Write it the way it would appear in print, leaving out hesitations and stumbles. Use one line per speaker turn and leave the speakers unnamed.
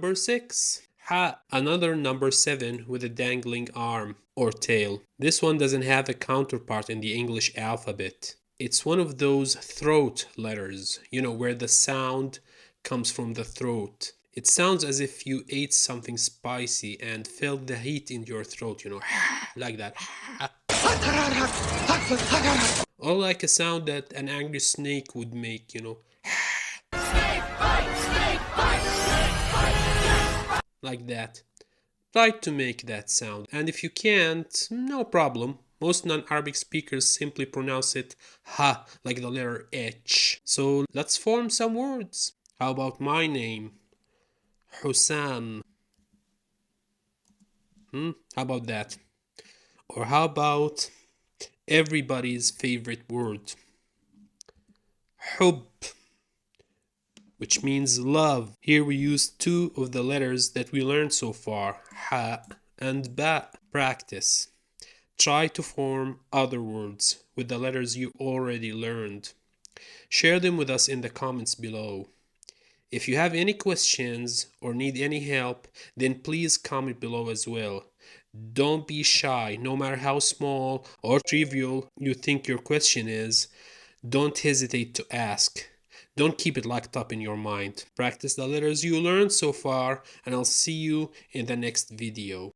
number 6. Ha, another number 7 with a dangling arm or tail. This one doesn't have a counterpart in the English alphabet. It's one of those throat letters, where the sound comes from the throat. It sounds as if you ate something spicy and felt the heat in your throat, like that. Or like a sound that an angry snake would make, like that. Try to make that sound, and if you can't, no problem. Most non-Arabic speakers simply pronounce it ha, like the letter H. So let's form some words. How about my name? Hussam. How about that? Or how about everybody's favorite word? Hub, which means love. Here we use two of the letters that we learned so far, ha and ba. Practice. Try to form other words with the letters you already learned. Share them with us in the comments below. If you have any questions or need any help, then please comment below as well. Don't be shy, no matter how small or trivial you think your question is. Don't hesitate to ask. Don't keep it locked up in your mind. Practice the letters you learned so far, and I'll see you in the next video.